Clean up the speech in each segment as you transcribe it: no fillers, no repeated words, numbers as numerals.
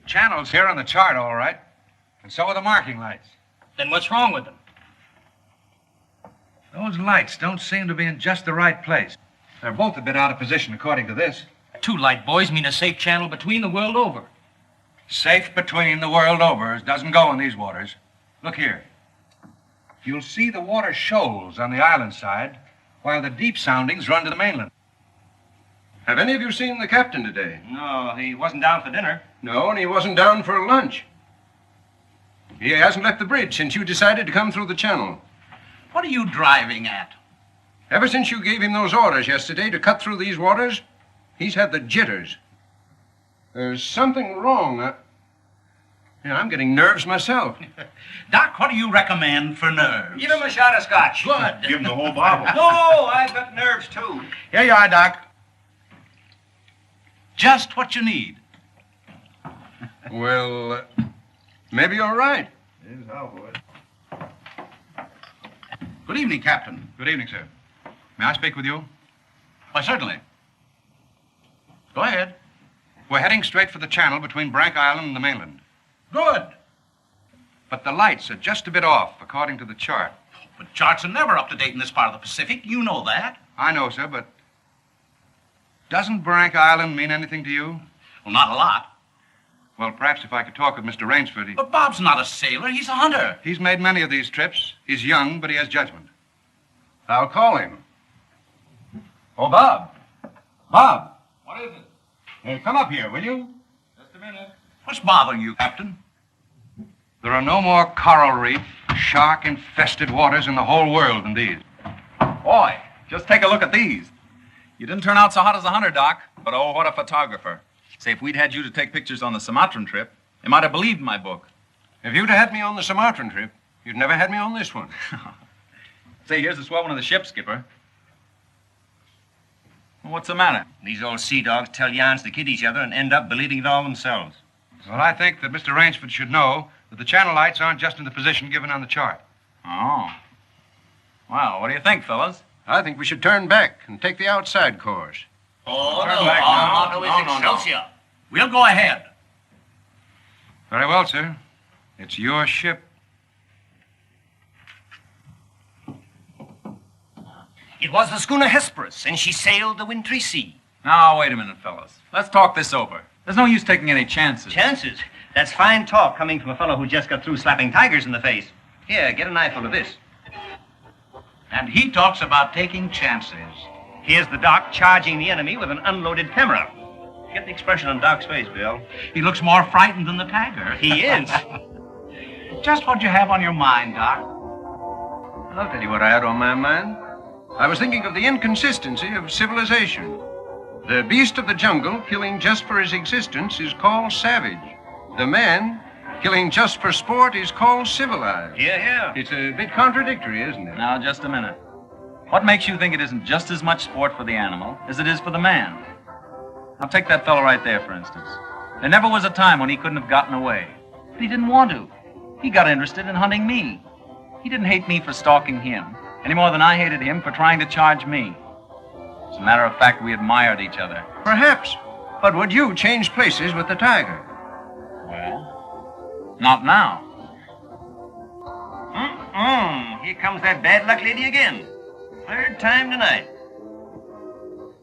Channel's here on the chart, all right. And so are the marking lights. Then what's wrong with them? Those lights don't seem to be in just the right place. They're both a bit out of position, according to this. 2 light buoys mean a safe channel between the world over. Safe between the world over doesn't go in these waters. Look here. You'll see the water shoals on the island side, while the deep soundings run to the mainland. Have any of you seen the captain today? No, he wasn't down for dinner. No, and he wasn't down for lunch. He hasn't left the bridge since you decided to come through the channel. What are you driving at? Ever since you gave him those orders yesterday to cut through these waters, he's had the jitters. There's something wrong. I'm getting nerves myself. Doc, what do you recommend for nerves? Give him a shot of scotch. Good. Give him the whole bottle. No, I've got nerves, too. Here you are, Doc. Just what you need. Well, maybe you're right. Here's how, boy. Good evening, Captain. Good evening, sir. May I speak with you? Why, certainly. Go ahead. We're heading straight for the channel between Brank Island and the mainland. Good. But the lights are just a bit off, according to the chart. But charts are never up to date in this part of the Pacific. You know that. I know, sir, but doesn't Brank Island mean anything to you? Well, not a lot. Well, perhaps if I could talk with Mr. Rainsford. But Bob's not a sailor. He's a hunter. He's made many of these trips. He's young, but he has judgment. I'll call him. Oh, Bob. Bob. What is it? Come up here, will you? Just a minute. What's bothering you, Captain? There are no more coral reef, shark-infested waters in the whole world than these. Boy, just take a look at these. You didn't turn out so hot as a hunter, Doc, but oh, what a photographer. Say, if we'd had you to take pictures on the Sumatran trip, they might have believed my book. If you'd had me on the Sumatran trip, you'd never had me on this one. Say, here's the swell one of the ship, Skipper. Well, what's the matter? These old sea dogs tell yarns to kid each other and end up believing it all themselves. Well, I think that Mr. Rainsford should know that the channel lights aren't just in the position given on the chart. Oh. Well, what do you think, fellas? I think we should turn back and take the outside course. Oh, Turn back now. motto is Excelsior. We'll go ahead. Very well, sir. It's your ship. It was the schooner Hesperus, and she sailed the wintry sea. Now, wait a minute, fellas. Let's talk this over. There's no use taking any chances. Chances? That's fine talk coming from a fellow who just got through slapping tigers in the face. Here, get an eyeful of this. And he talks about taking chances. Here's the Doc charging the enemy with an unloaded camera. Get the expression on Doc's face, Bill. He looks more frightened than the tiger. He is. Just what you have on your mind, Doc. I'll tell you what I had on my mind. I was thinking of the inconsistency of civilization. The beast of the jungle, killing just for his existence, is called savage. The man, killing just for sport, is called civilized. Here, here. It's a bit contradictory, isn't it? Now, just a minute. What makes you think it isn't just as much sport for the animal as it is for the man? Now, take that fellow right there, for instance. There never was a time when he couldn't have gotten away. But he didn't want to. He got interested in hunting me. He didn't hate me for stalking him, any more than I hated him for trying to charge me. As a matter of fact, we admired each other. Perhaps. But would you change places with the tiger? Well, not now. Here comes that bad luck lady again. Third time tonight.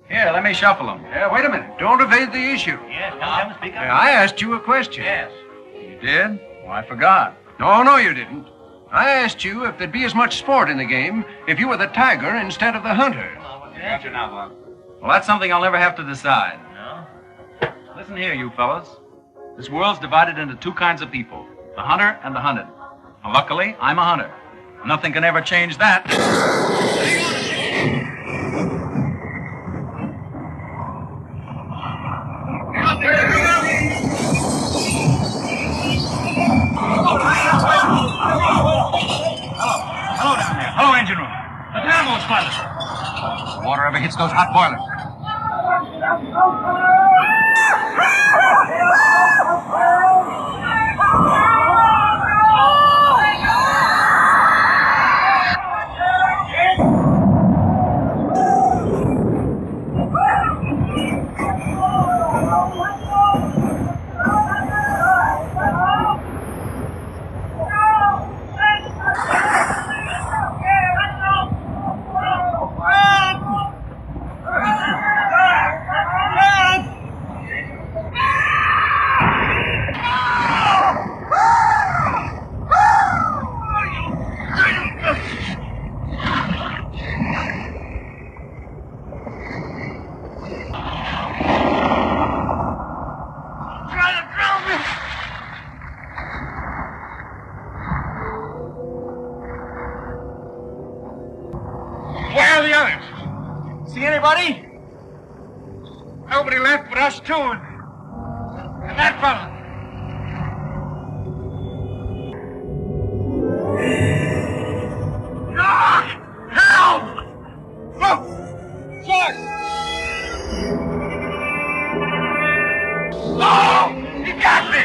Here, let me shuffle him. Wait a minute. Don't evade the issue. Yes, come, speak up. I asked you a question. Yes. You did? Well, I forgot. No, you didn't. I asked you if there'd be as much sport in the game if you were the tiger instead of the hunter. Gotcha now, Bob. Well, that's something I'll never have to decide. No? Listen here, you fellas. This world's divided into 2 kinds of people, the hunter and the hunted. Now, luckily, I'm a hunter. Nothing can ever change that. Hello down there. Hello, engine room. The dynamos, pilot. The water ever hits those hot boilers. us too. And that fellow. Help! Look! Sword! Oh! He got me!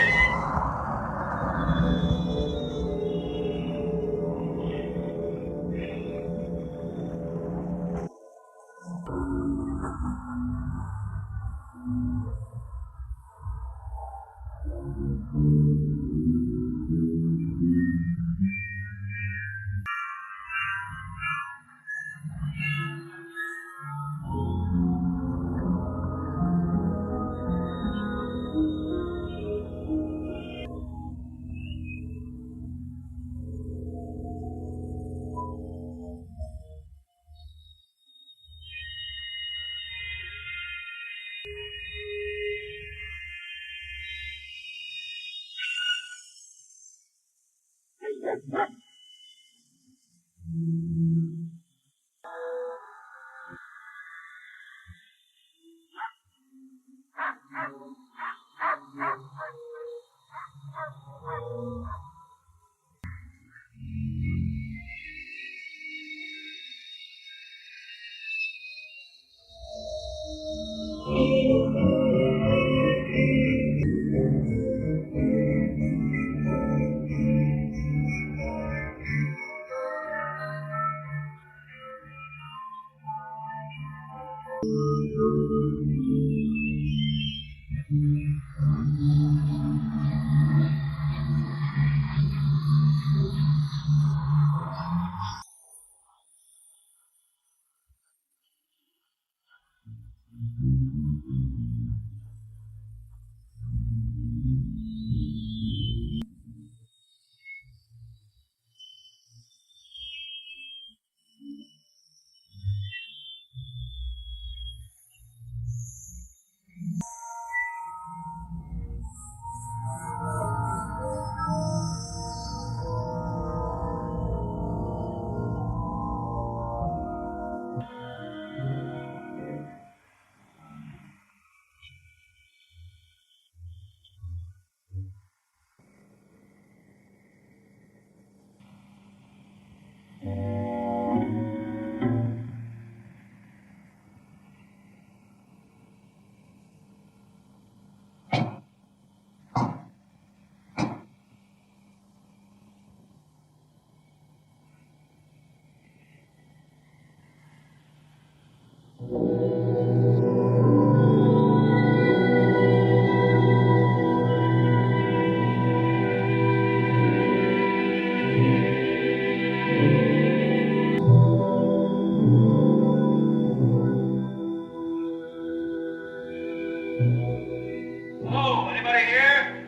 Hello, anybody here?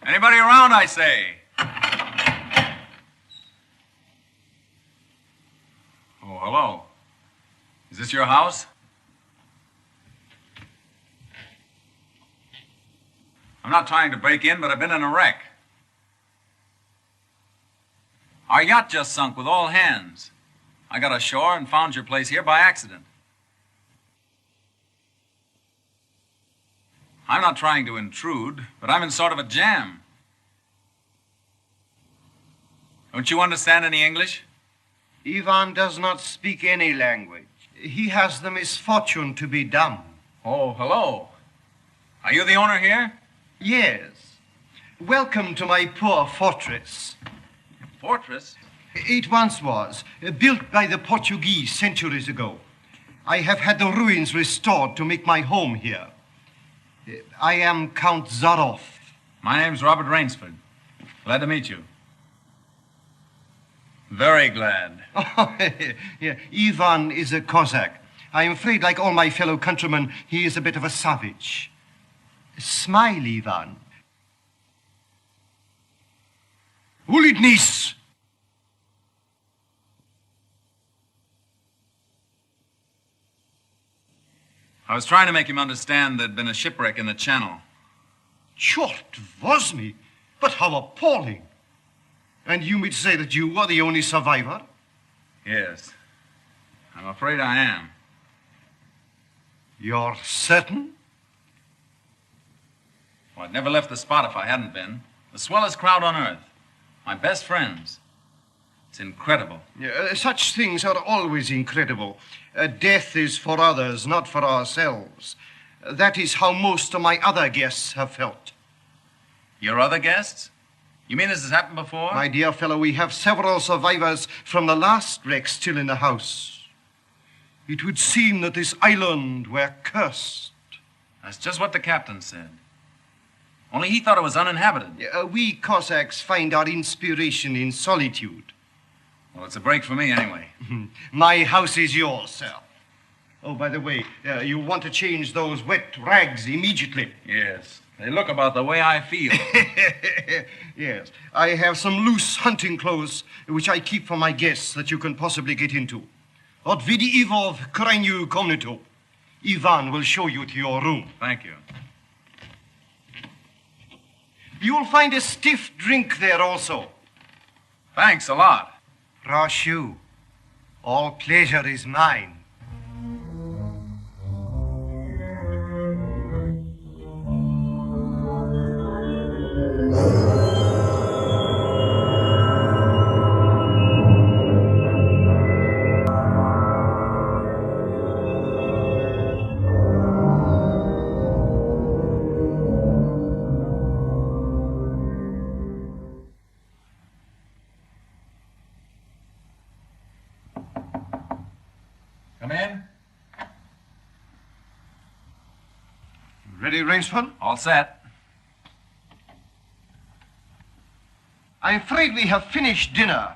Anybody around, I say? Oh, hello. Is this your house? I'm not trying to break in, but I've been in a wreck. Our yacht just sunk with all hands. I got ashore and found your place here by accident. I'm not trying to intrude, but I'm in sort of a jam. Don't you understand any English? Ivan does not speak any language. He has the misfortune to be dumb. Oh, hello. Are you the owner here? Yes. Welcome to my poor fortress. Fortress? It once was, built by the Portuguese centuries ago. I have had the ruins restored to make my home here. I am Count Zaroff. My name's Robert Rainsford. Glad to meet you. Very glad. Oh, yeah. Ivan is a Cossack. I am afraid, like all my fellow countrymen, he is a bit of a savage. Smile, Ivan. Ulidnis! I was trying to make him understand there'd been a shipwreck in the channel. Chort was me, but how appalling. And you would say that you are the only survivor? Yes. I'm afraid I am. You're certain? Well, I'd never left the spot if I hadn't been. The swellest crowd on earth. My best friends. It's incredible. Such things are always incredible. Death is for others, not for ourselves. That is how most of my other guests have felt. Your other guests? You mean this has happened before? My dear fellow, we have several survivors from the last wreck still in the house. It would seem that this island were cursed. That's just what the captain said. Only he thought it was uninhabited. We Cossacks find our inspiration in solitude. Well, it's a break for me anyway. My house is yours, sir. Oh, by the way, you want to change those wet rags immediately. Yes. They look about the way I feel. Yes. I have some loose hunting clothes which I keep for my guests that you can possibly get into. Od vidi Ivov krajnyu komnatu. Ivan will show you to your room. Thank you. You'll find a stiff drink there also. Thanks a lot. Rashu, all pleasure is mine. Come in. Ready, Rainsford? All set. I'm afraid we have finished dinner,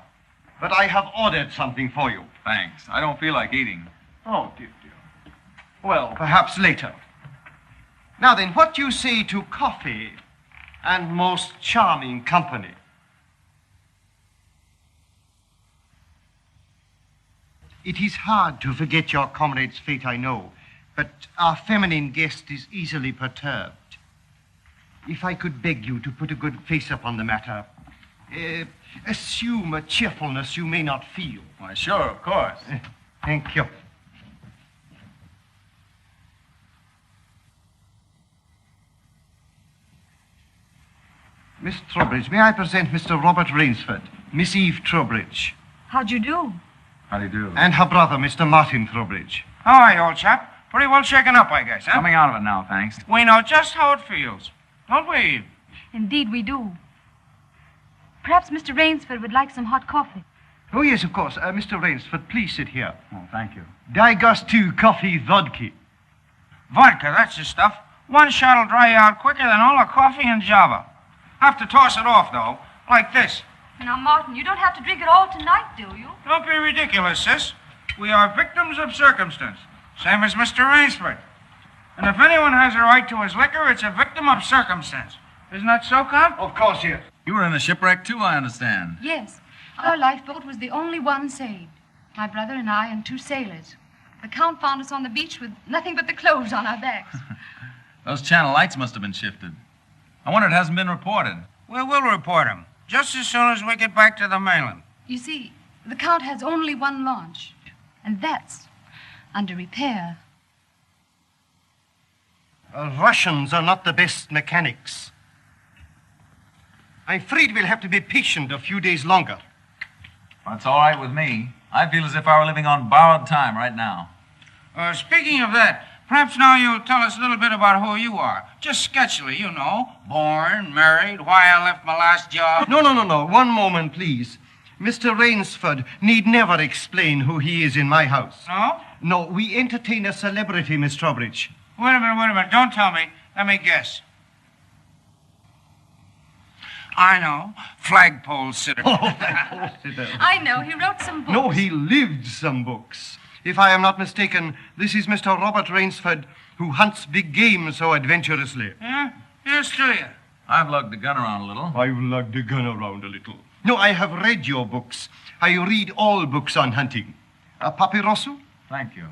but I have ordered something for you. Thanks. I don't feel like eating. Oh, dear. Well, perhaps later. Now then, what do you say to coffee and most charming company? It is hard to forget your comrade's fate, I know, but our feminine guest is easily perturbed. If I could beg you to put a good face upon the matter, assume a cheerfulness you may not feel. Why, sure, of course. Thank you. Miss Trowbridge, may I present Mr. Robert Rainsford, Miss Eve Trowbridge, How'd you do? How do you do? and her brother, Mr. Martin Trowbridge. How are you, old chap? Pretty well shaken up, I guess, huh? Coming out of it now, thanks. We know just how it feels. Don't we? Indeed, we do. Perhaps Mr. Rainsford would like some hot coffee. Oh, yes, of course. Mr. Rainsford, please sit here. Oh, thank you. Daj gostu coffee vodka. Vodka, that's the stuff. One shot'll dry you out quicker than all the coffee in Java. Have to toss it off, though, like this. Now, Martin, you don't have to drink it all tonight, do you? Don't be ridiculous, sis. We are victims of circumstance, same as Mr. Rainsford. And if anyone has a right to his liquor, it's a victim of circumstance. Isn't that so, Count? Of course, yes. You were in a shipwreck, too, I understand. Yes. Our lifeboat was the only one saved. My brother and I and two sailors. The Count found us on the beach with nothing but the clothes on our backs. Those channel lights must have been shifted. I wonder it hasn't been reported. We will report him, just as soon as we get back to the mainland. You see, the Count has only one launch, and that's under repair. Russians are not the best mechanics. I'm afraid we'll have to be patient a few days longer. That's all right with me. I feel as if I were living on borrowed time right now. Speaking of that, perhaps now you'll tell us a little bit about who you are. Just sketchily, you know. Born, married, why I left my last job. No. One moment, please. Mr. Rainsford need never explain who he is in my house. No? No, we entertain a celebrity, Miss Trowbridge. Wait a minute. Don't tell me. Let me guess. I know. Flagpole sitter. I know. He wrote some books. No, he lived some books. If I am not mistaken, this is Mr. Robert Rainsford, who hunts big game so adventurously. Yeah? Here's to you. I've lugged the gun around a little. I've lugged the gun around a little. No, I have read your books. I read all books on hunting. Papirosu? Thank you.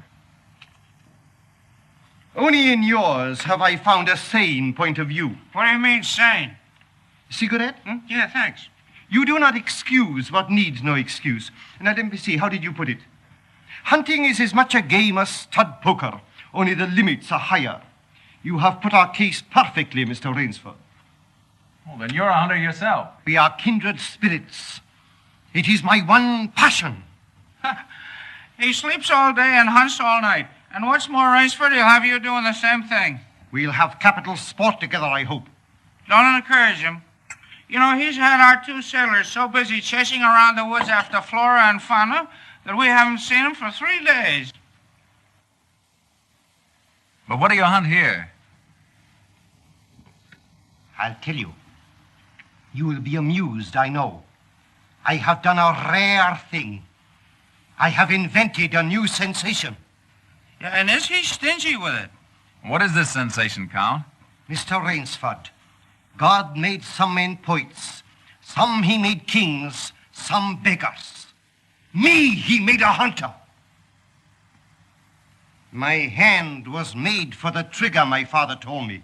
Only in yours have I found a sane point of view. What do you mean, sane? Cigarette? Yeah, thanks. You do not excuse what needs no excuse. Now, let me see, how did you put it? Hunting is as much a game as stud poker, only the limits are higher. You have put our case perfectly, Mr. Rainsford. Well, then you're a hunter yourself. We are kindred spirits. It is my one passion. He sleeps all day and hunts all night. And what's more, Rainsford, he'll have you doing the same thing. We'll have capital sport together, I hope. Don't encourage him. You know, he's had our two sailors so busy chasing around the woods after flora and fauna that we haven't seen him for 3 days. But what do you hunt here? I'll tell you. You will be amused, I know. I have done a rare thing. I have invented a new sensation. Yeah, and is he stingy with it? What is this sensation, Count? Mr. Rainsford, God made some men poets. Some he made kings, some beggars. Me he made a hunter. My hand was made for the trigger, my father told me.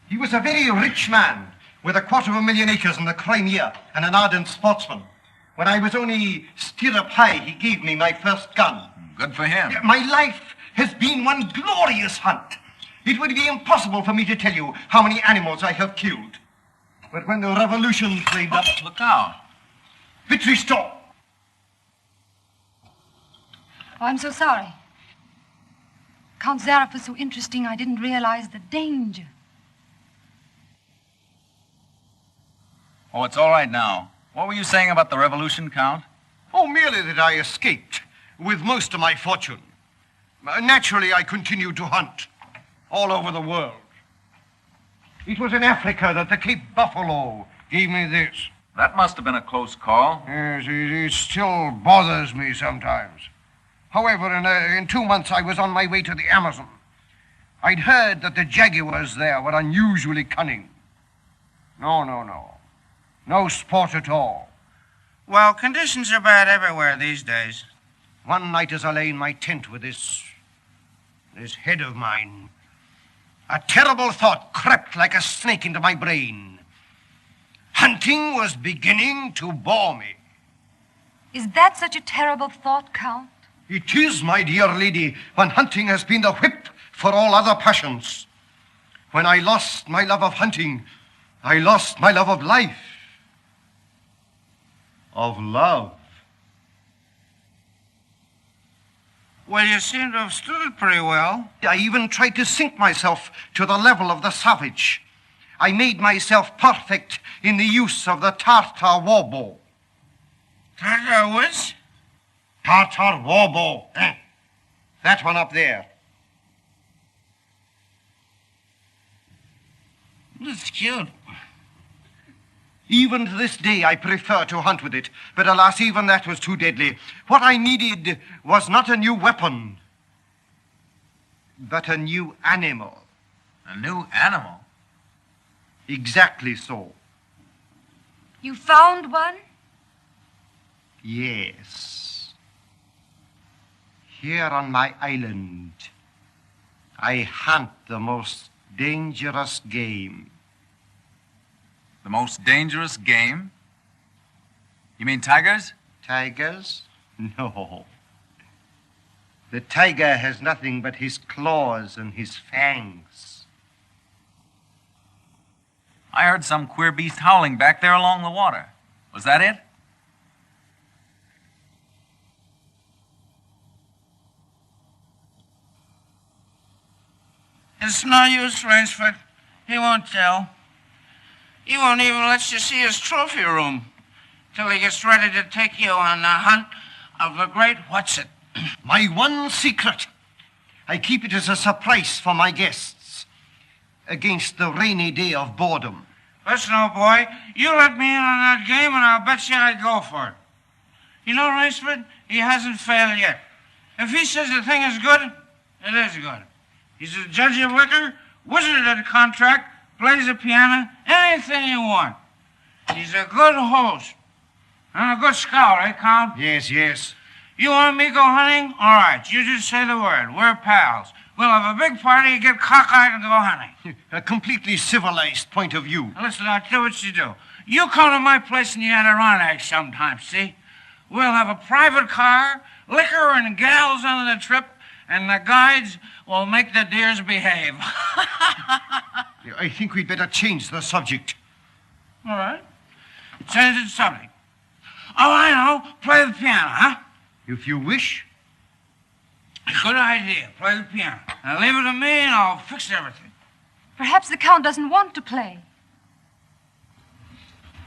He was a very rich man with 250,000 acres in the Crimea and an ardent sportsman. When I was only stirrup high, he gave me my first gun. Good for him. My life has been one glorious hunt. It would be impossible for me to tell you how many animals I have killed. But when the revolution flamed up... Look out. Victory stop! Oh, I'm so sorry. Count Zaroff was so interesting, I didn't realize the danger. Oh, it's all right now. What were you saying about the revolution, Count? Oh, merely that I escaped with most of my fortune. Naturally, I continued to hunt all over the world. It was in Africa that the Cape Buffalo gave me this. That must have been a close call. Yes, it still bothers me sometimes. However, in 2 months, I was on my way to the Amazon. I'd heard that the jaguars there were unusually cunning. No. No sport at all. Well, conditions are bad everywhere these days. One night as I lay in my tent with this head of mine, a terrible thought crept like a snake into my brain. Hunting was beginning to bore me. Is that such a terrible thought, Count? It is, my dear lady, when hunting has been the whip for all other passions. When I lost my love of hunting, I lost my love of life. Of love. Well, you seem to have stood it pretty well. I even tried to sink myself to the level of the savage. I made myself perfect in the use of the Tartar war bow. Tartar which? Tartar war bow. That one up there. That's cute. Even to this day, I prefer to hunt with it. But alas, even that was too deadly. What I needed was not a new weapon, but a new animal. A new animal? Exactly so. You found one? Yes. Here on my island, I hunt the most dangerous game. The most dangerous game? You mean tigers? Tigers? No. The tiger has nothing but his claws and his fangs. I heard some queer beast howling back there along the water. Was that it? It's no use, Rainsford. He won't tell. He won't even let you see his trophy room till he gets ready to take you on the hunt of the great what's-it. My one secret. I keep it as a surprise for my guests against the rainy day of boredom. Listen, old boy, you let me in on that game and I'll bet you I'd go for it. You know, Rainsford, he hasn't failed yet. If he says the thing is good, it is good. He's a judge of liquor, wizard at a contract, plays the piano, anything you want. He's a good host. And a good scout, eh, Count? Yes. You want me to go hunting? All right, you just say the word. We're pals. We'll have a big party, get cockeyed, and go hunting. A completely civilized point of view. Now, listen, I'll tell you what you do. You come to my place in the Adirondacks sometime, see? We'll have a private car, liquor and gals on the trip, and the guides will make the dears behave. I think we'd better change the subject. All right. Change the subject. Oh, I know. Play the piano, huh? If you wish. Good idea. Play the piano. Now leave it to me and I'll fix everything. Perhaps the Count doesn't want to play.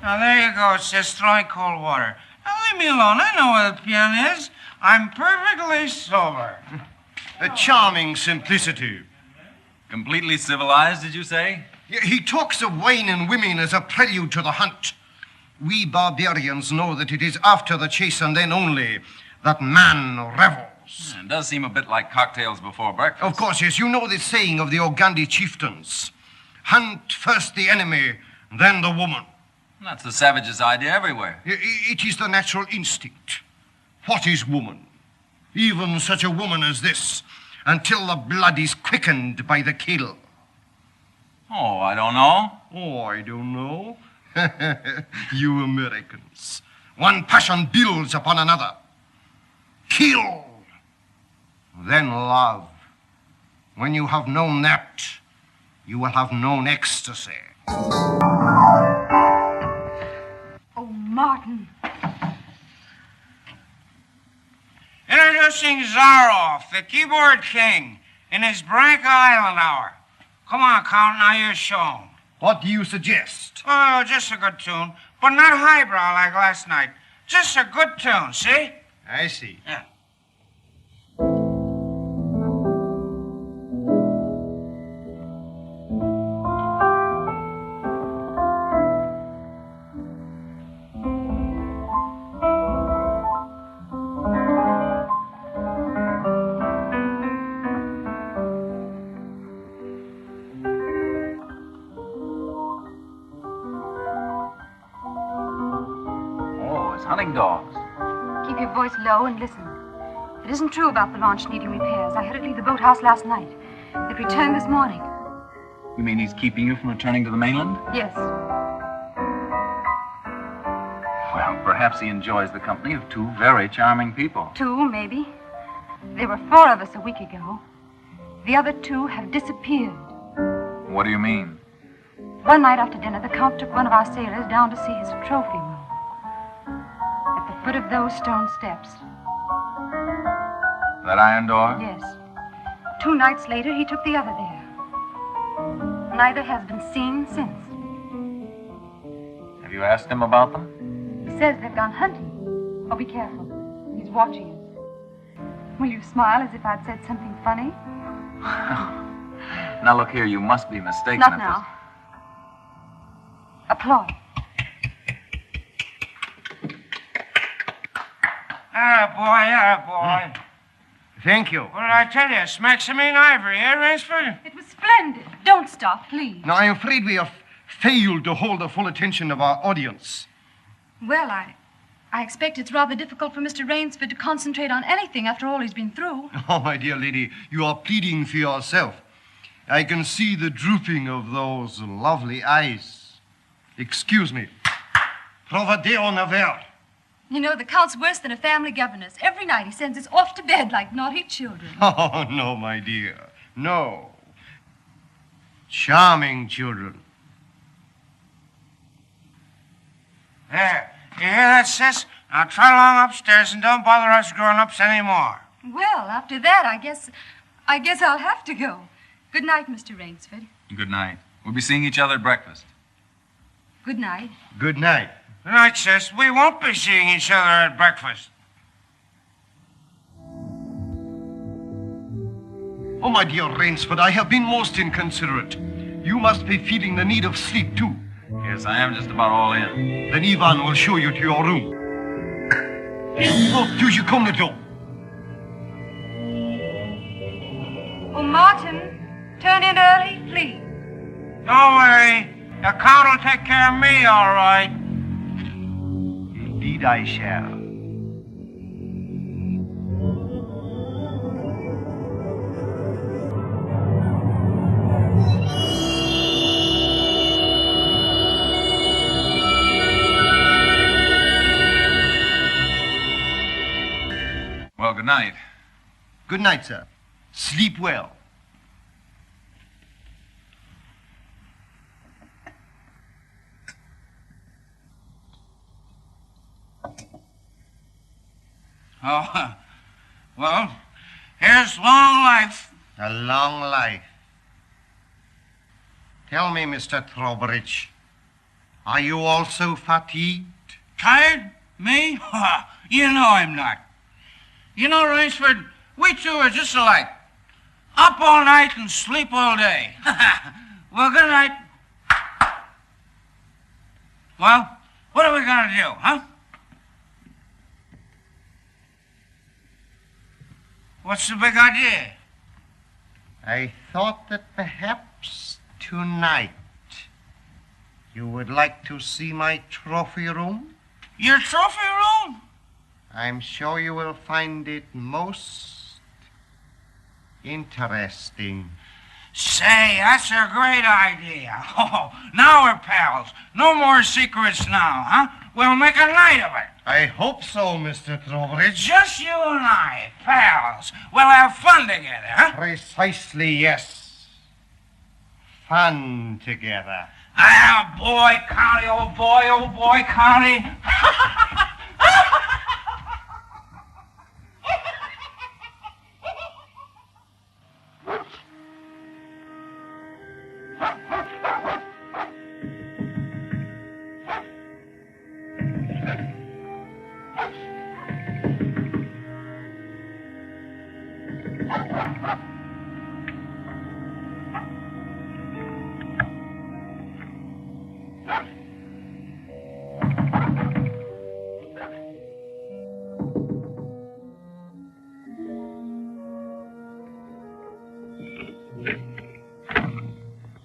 Now there you go. It says throwing cold water. Now leave me alone. I know where the piano is. I'm perfectly sober. A charming simplicity. Completely civilized, did you say? He talks of wine and women as a prelude to the hunt. We barbarians know that it is after the chase and then only that man revels. It does seem a bit like cocktails before breakfast. Of course, yes. You know the saying of the Ogandi chieftains. Hunt first the enemy, then the woman. That's the savage's idea everywhere. It is the natural instinct. What is woman? Even such a woman as this, until the blood is quickened by the kill. Oh, I don't know. Oh, I don't know. You Americans. One passion builds upon another. Kill, then love. When you have known that, you will have known ecstasy. Oh, Martin. Introducing Zaroff, the keyboard king, in his Branca Island hour. Come on, Count, now you're shown. What do you suggest? Oh, just a good tune, but not highbrow like last night. Just a good tune, see? I see. Yeah. Hunting dogs. Keep your voice low and listen. It isn't true about the launch needing repairs. I heard it leave the boathouse last night. It returned this morning. You mean he's keeping you from returning to the mainland? Yes. Well, perhaps he enjoys the company of two very charming people. Two, maybe. There were 4 of us a week ago. The other 2 have disappeared. What do you mean? One night after dinner, the Count took one of our sailors down to see his trophy room. At the foot of those stone steps. That iron door? Yes. 2 nights later, he took the other there. Neither has been seen since. Have you asked him about them? He says they've gone hunting. Oh, be careful. He's watching us. Will you smile as if I'd said something funny? Now, look here, you must be mistaken. Not now. Applaud. Attaboy. Thank you. What did I tell you? It's Maximine Ivory, eh, Rainsford? It was splendid. Don't stop, please. Now, I'm afraid we have failed to hold the full attention of our audience. Well, I expect it's rather difficult for Mr. Rainsford to concentrate on anything after all he's been through. Oh, my dear lady, you are pleading for yourself. I can see the drooping of those lovely eyes. Excuse me. Provocando never. You know, the Count's worse than a family governess. Every night he sends us off to bed like naughty children. Oh, no, my dear. No. Charming children. There. You hear that, sis? Now trot along upstairs and don't bother us grown-ups anymore. Well, after that, I guess I'll have to go. Good night, Mr. Rainsford. Good night. We'll be seeing each other at breakfast. Good night. Good night. Good night, sis. We won't be seeing each other at breakfast. Oh, my dear Rainsford, I have been most inconsiderate. You must be feeling the need of sleep, too. Yes, I am just about all in. Then Ivan will show you to your room. Oh, do you come to do? Oh, Martin, turn in early, please. Don't worry. The Count will take care of me, all right. Indeed I shall. good night. Good night, sir. Sleep well. Oh, well, here's long life. A long life. Tell me, Mr. Trowbridge, are you also fatigued? Tired? Me? You know I'm not. You know, Rainsford, we two are just alike. Up all night and sleep all day. Well, good night. Well, what are we going to do, huh? What's the big idea? I thought that perhaps tonight you would like to see my trophy room. Your trophy room? I'm sure you will find it most interesting. Say, that's a great idea. Oh, now we're pals. No more secrets now, huh? We'll make a night of it. I hope so, Mr. Trowbridge. Just you and I, pals. We'll have fun together, huh? Precisely, yes. Fun together. Ah, boy, County, old boy, County.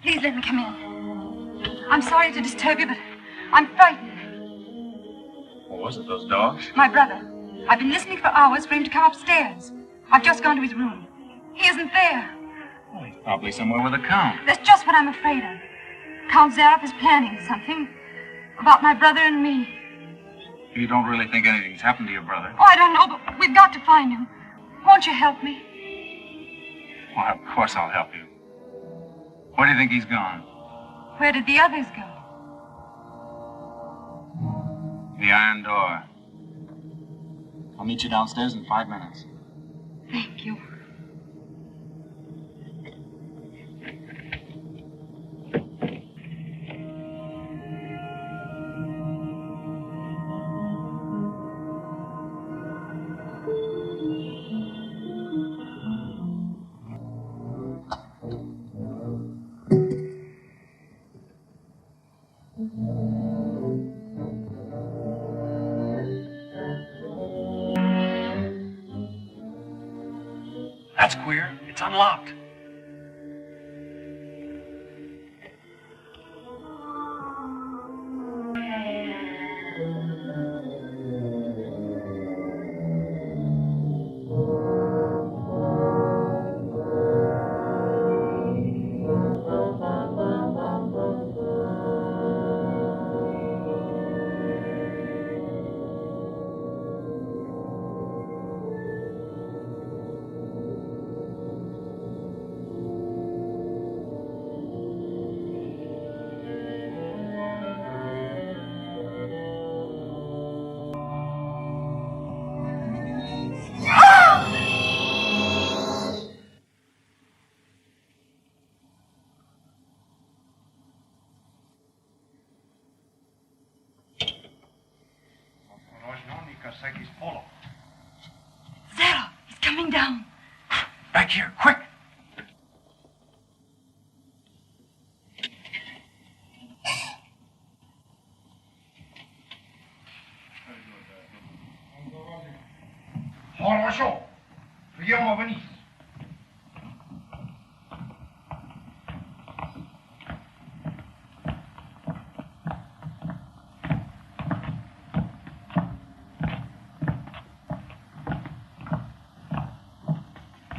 Please let me come in. I'm sorry to disturb you, but I'm frightened. What was it, those dogs? My brother. I've been listening for hours for him to come upstairs. I've just gone to his room. He isn't there. Well, he's probably somewhere with the Count. That's just what I'm afraid of. Count Zaroff is planning something about my brother and me. You don't really think anything's happened to your brother? Oh, I don't know, but we've got to find him. Won't you help me? Well, of course I'll help you. Where do you think he's gone? Where did the others go? The iron door. I'll meet you downstairs in 5 minutes. Thank you. That's queer. It's unlocked. Zaroff, he's coming down. Back here, quick! Хорошо. Приема вниз.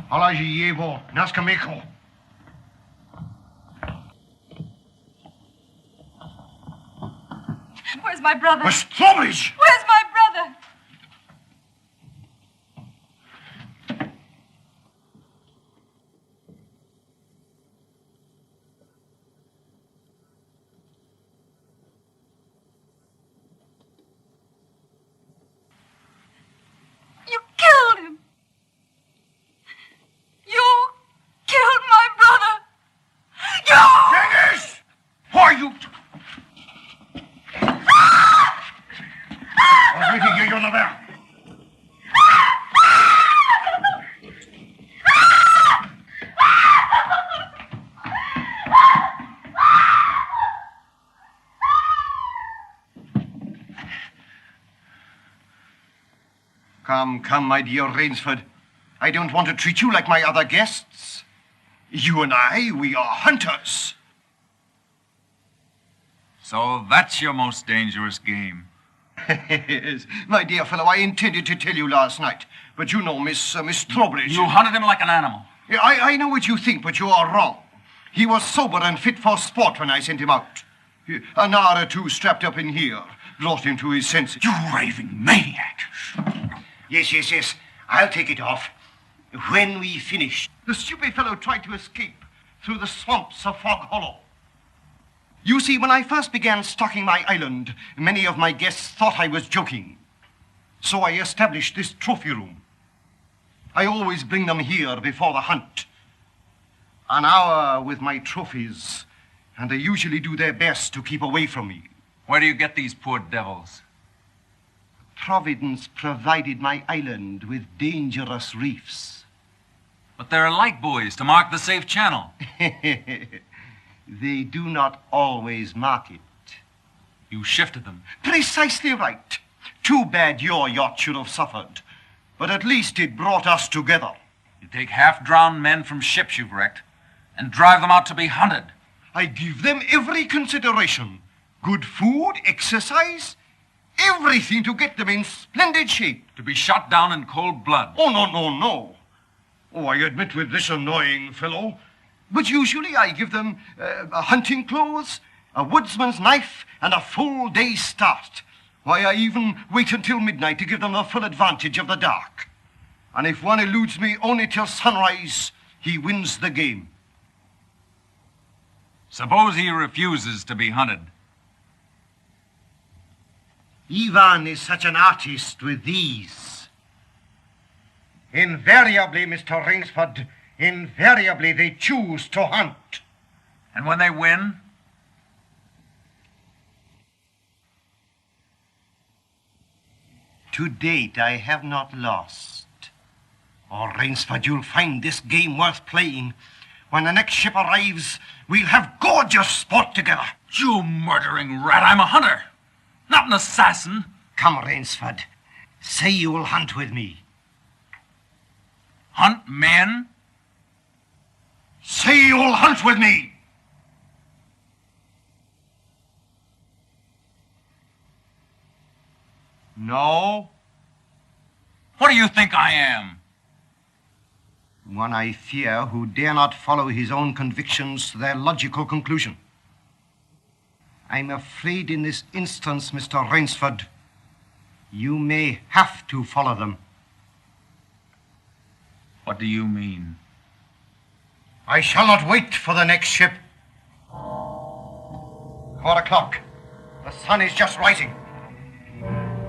Положи его на скамейку. Where's my brother? Trowbridge! Where's my brother? Come, my dear Rainsford. I don't want to treat you like my other guests. You and I, we are hunters. So that's your most dangerous game. Yes, my dear fellow, I intended to tell you last night, but you know Miss Trowbridge. You hunted him like an animal. I know what you think, but you are wrong. He was sober and fit for sport when I sent him out. An hour or two strapped up in here brought him to his senses. You raving maniac. Yes. I'll take it off. When we finish, the stupid fellow tried to escape through the swamps of Fog Hollow. You see, when I first began stocking my island, many of my guests thought I was joking. So I established this trophy room. I always bring them here before the hunt. An hour with my trophies, and they usually do their best to keep away from me. Where do you get these poor devils? Providence provided my island with dangerous reefs. But there are light buoys to mark the safe channel. They do not always mark it. You shifted them. Precisely right. Too bad your yacht should have suffered. But at least it brought us together. You take half-drowned men from ships you've wrecked and drive them out to be hunted. I give them every consideration. Good food, exercise, everything to get them in splendid shape. To be shot down in cold blood. Oh, no. Oh, I admit with this annoying fellow. But usually I give them hunting clothes, a woodsman's knife, and a full day's start. Why, I even wait until midnight to give them the full advantage of the dark. And if one eludes me only till sunrise, he wins the game. Suppose he refuses to be hunted. Ivan is such an artist with these. Invariably, Mr. Rainsford, invariably they choose to hunt. And when they win? To date, I have not lost. Oh, Rainsford, you'll find this game worth playing. When the next ship arrives, we'll have gorgeous sport together. You murdering rat, I'm a hunter, not an assassin. Come, Rainsford. Say you will hunt with me. Hunt men? Say you will hunt with me. No. What do you think I am? One I fear who dare not follow his own convictions to their logical conclusion. I'm afraid in this instance, Mr. Rainsford, you may have to follow them. What do you mean? I shall not wait for the next ship. 4 o'clock. The sun is just rising.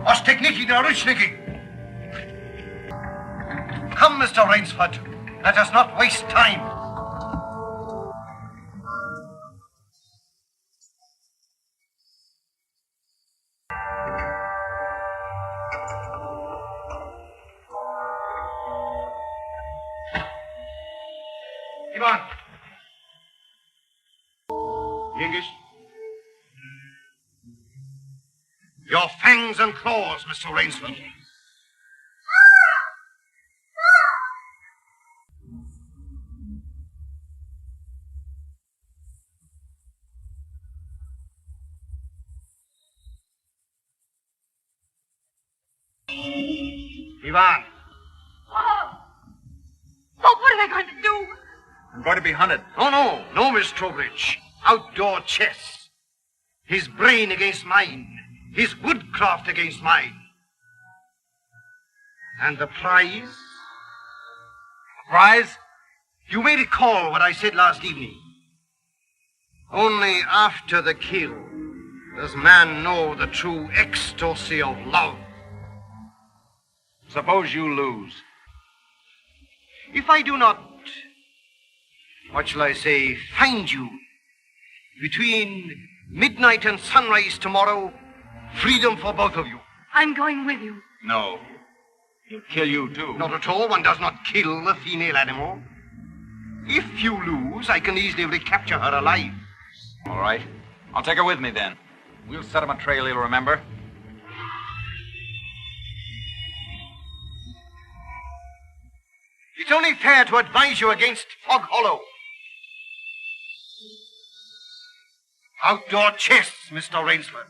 Ostekniki Narushniki. Come, Mr. Rainsford. Let us not waste time. Ivan. English. Your fangs and claws, Mr. Rainsford. Ivan. Oh, what are they going to do? I'm going to be hunted. No, Miss Trowbridge. Outdoor chess. His brain against mine. His woodcraft against mine. And the prize? Prize? You may recall what I said last evening. Only after the kill does man know the true ecstasy of love. Suppose you lose. If I do not, what shall I say, find you, between midnight and sunrise tomorrow, freedom for both of you. I'm going with you. No. He'll kill you, too. Not at all. One does not kill a female animal. If you lose, I can easily recapture her alive. All right. I'll take her with me, then. We'll set him a trail he'll remember. It's only fair to advise you against Fog Hollow. Outdoor chests, Mr. Rainsford.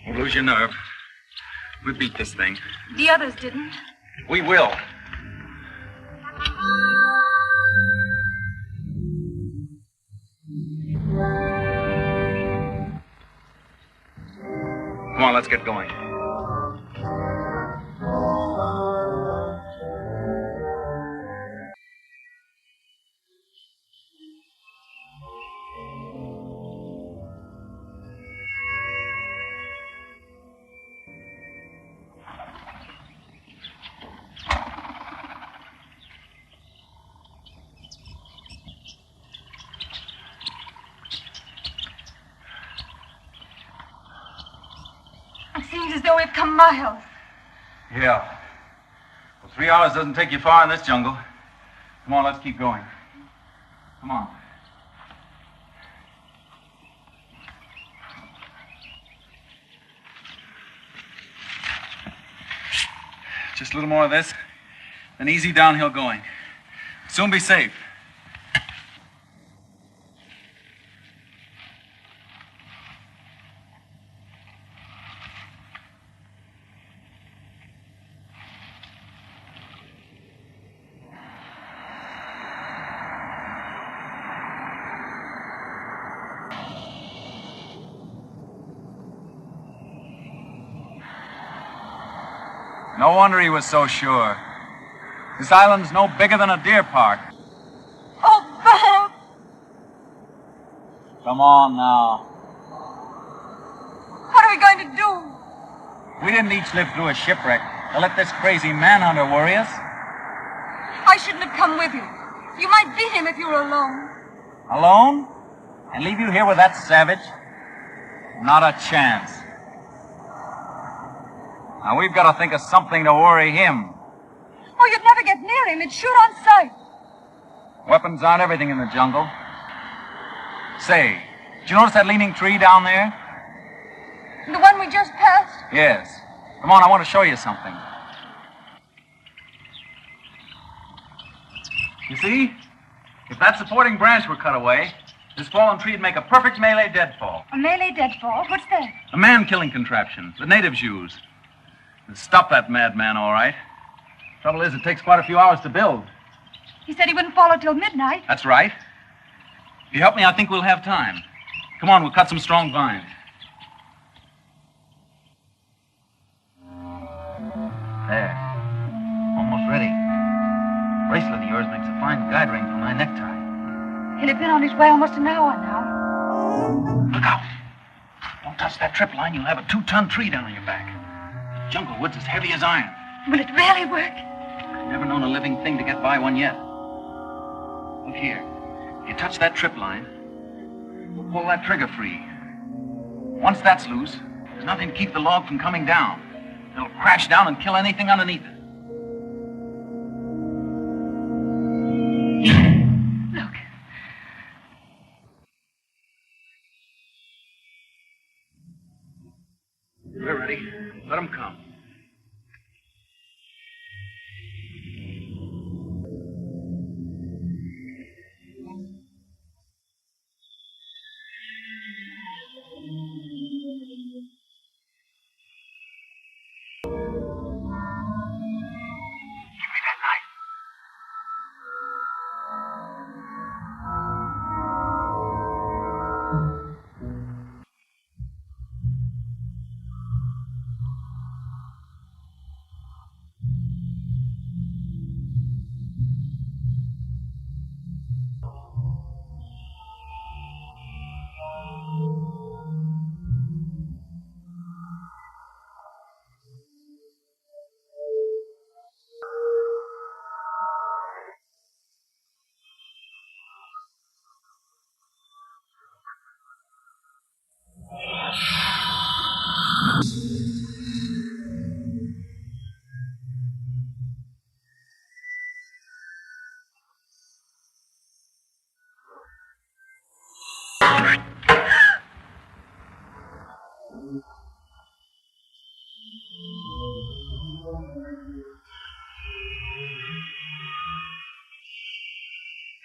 Don't lose your nerve. We beat this thing. The others didn't. We will. Come on, let's get going. It seems as though we've come miles. Yeah. Well, 3 hours doesn't take you far in this jungle. Come on, let's keep going. Come on. Just a little more of this, then easy downhill going. Soon be safe. No wonder he was so sure. This island's no bigger than a deer park. Oh, Bob! Come on now. What are we going to do? We didn't each live through a shipwreck to let this crazy manhunter worry us. I shouldn't have come with you. You might beat him if you were alone. Alone? And leave you here with that savage? Not a chance. Now we've got to think of something to worry him. Oh, you'd never get near him. He'd shoot on sight. Weapons aren't everything in the jungle. Say, did you notice that leaning tree down there? The one we just passed? Yes. Come on, I want to show you something. You see? If that supporting branch were cut away, this fallen tree would make a perfect melee deadfall. A melee deadfall? What's that? A man-killing contraption the natives use. It'll stop that madman, all right. Trouble is, it takes quite a few hours to build. He said he wouldn't follow till midnight. That's right. If you help me, I think we'll have time. Come on, we'll cut some strong vines. There. Almost ready. Bracelet of yours makes a fine guide ring for my necktie. He'll have been on his way almost an hour now. Look out. Don't touch that trip line. You'll have a 2-ton tree down on your back. Jungle wood's as heavy as iron. Will it really work? I've never known a living thing to get by one yet. Look here. You touch that trip line, we'll pull that trigger free. Once that's loose, there's nothing to keep the log from coming down. It'll crash down and kill anything underneath it. Look. We're ready. Let them come.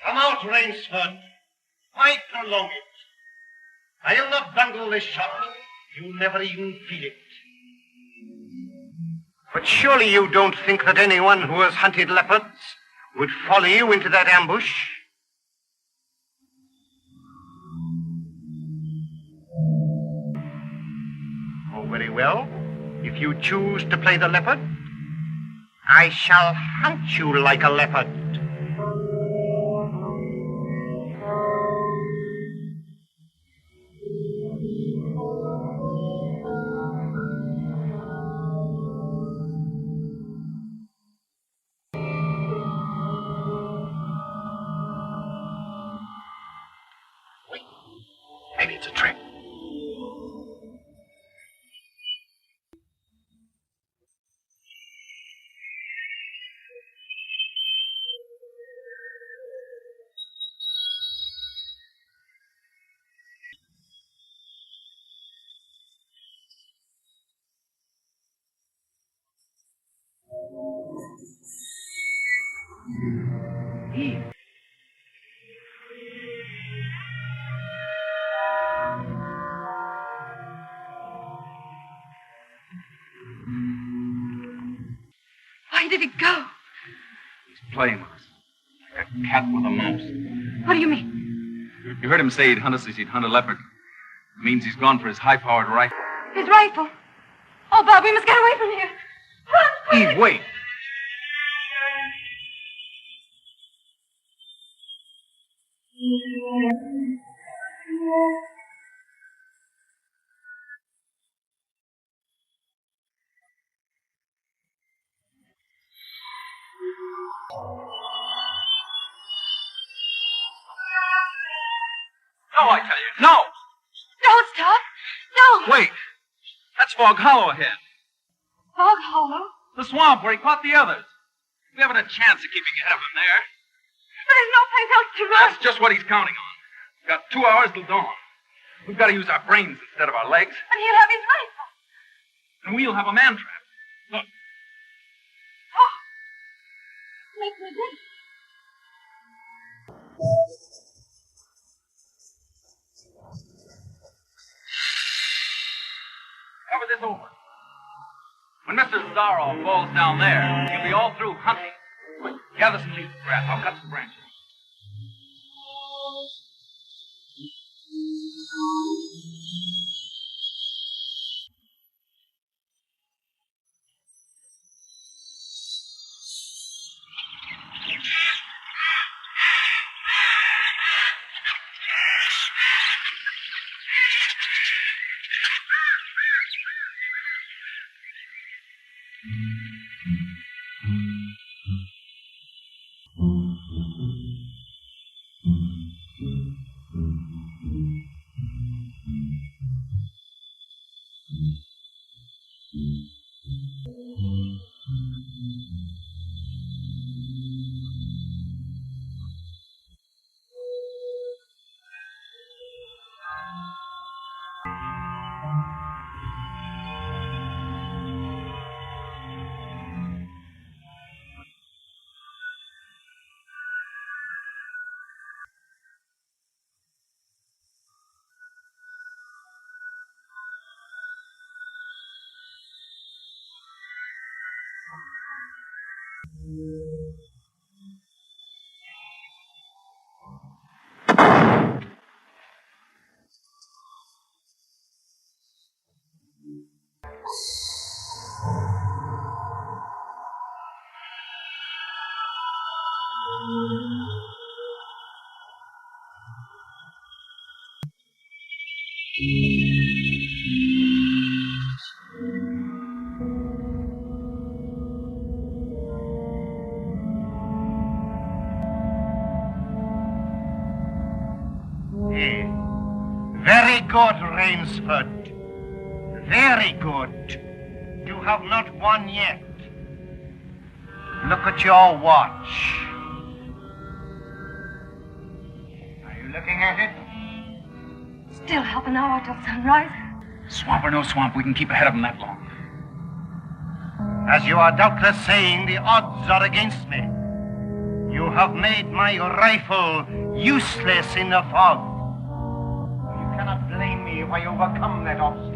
Come out, Rainsford. Why prolong it? I'll not bungle this shot. You'll never even feel it. But surely you don't think that anyone who has hunted leopards would follow you into that ambush? Oh, very well. If you choose to play the leopard, I shall hunt you like a leopard. Maybe it's a trick. Eve. Why did he go? He's playing with us. Like a cat with a mouse. What do you mean? You heard him say he'd hunt us as he'd hunt a leopard. It means he's gone for his high-powered rifle. His rifle. Oh, Bob, we must get away from here. Run! Eve, wait. No, I tell you, no! Don't stop. No. Wait. That's Fog Hollow ahead. Fog Hollow? The swamp where he caught the others. We haven't a chance of keeping ahead of him there. But there's no place else to run. That's just what he's counting on. We've got 2 hours till dawn. We've got to use our brains instead of our legs. And he'll have his rifle. And we'll have a man trap. Look. Oh. Make me think. Cover this over. When Mr. Zaroff falls down there, he'll be all through hunting. Quick, gather some leaf grass. I'll cut some branches. Very good, Rainsford. Very good. You have not won yet. Look at your watch. Are you looking at it? Still half an hour till sunrise. Swamp or no swamp, we can keep ahead of him that long. As you are doubtless saying, the odds are against me. You have made my rifle useless in the fog. You cannot blame me if I overcome that obstacle.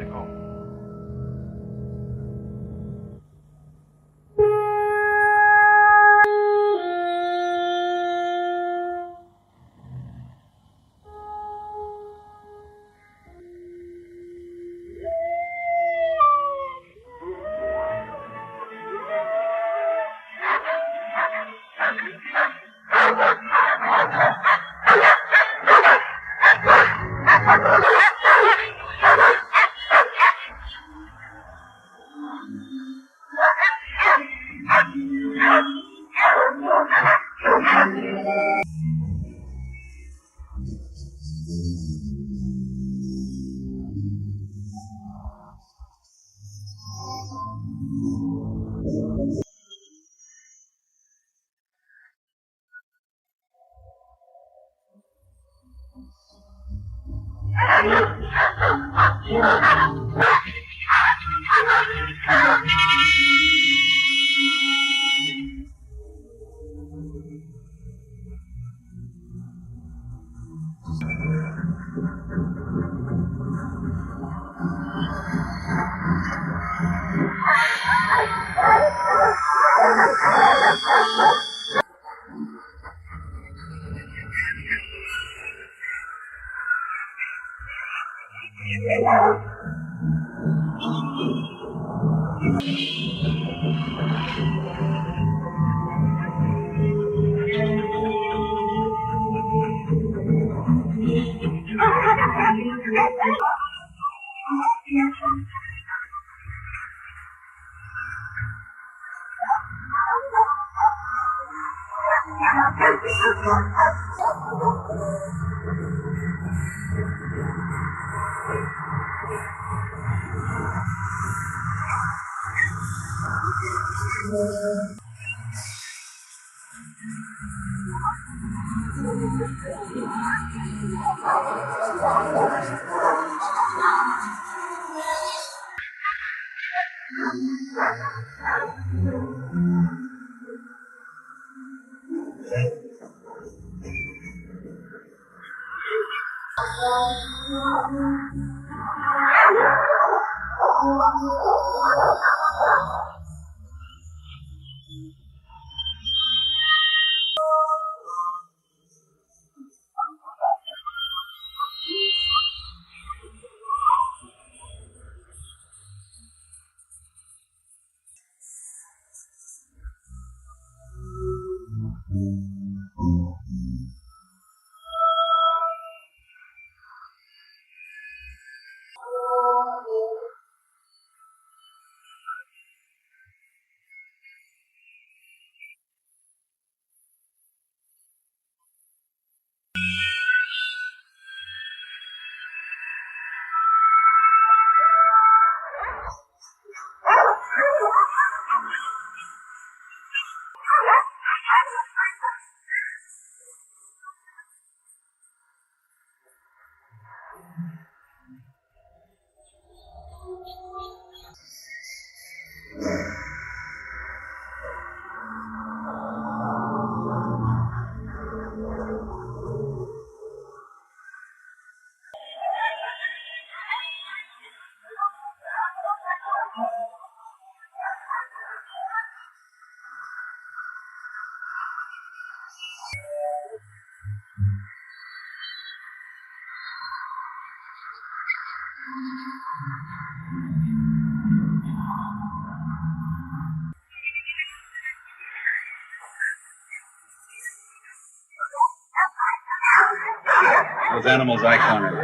Those animals I counted.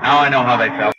Now I know how they felt.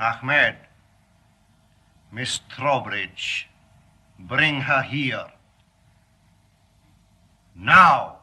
Ahmed, Miss Trowbridge, bring her here. Now!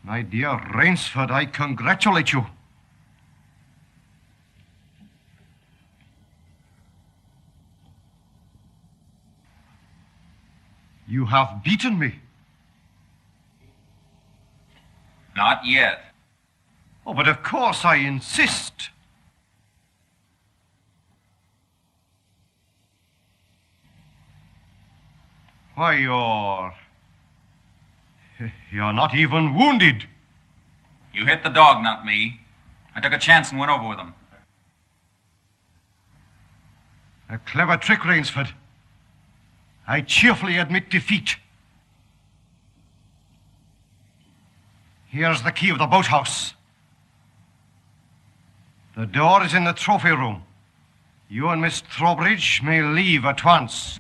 My dear Rainsford, I congratulate you. You have beaten me. Not yet. Oh, but of course I insist. Why, you're not even wounded. You hit the dog, not me. I took a chance and went over with him. A clever trick, Rainsford. I cheerfully admit defeat. Here's the key of the boathouse. The door is in the trophy room. You and Miss Trowbridge may leave at once.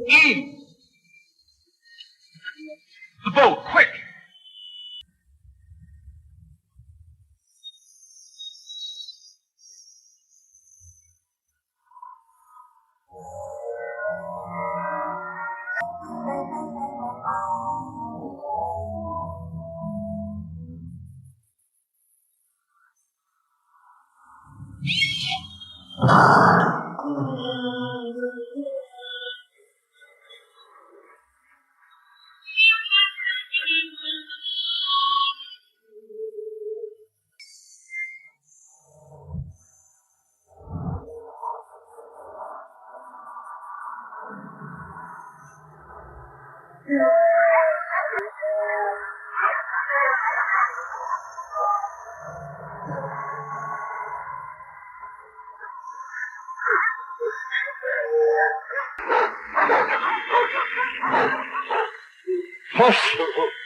Eve! The boat, quick! Possible.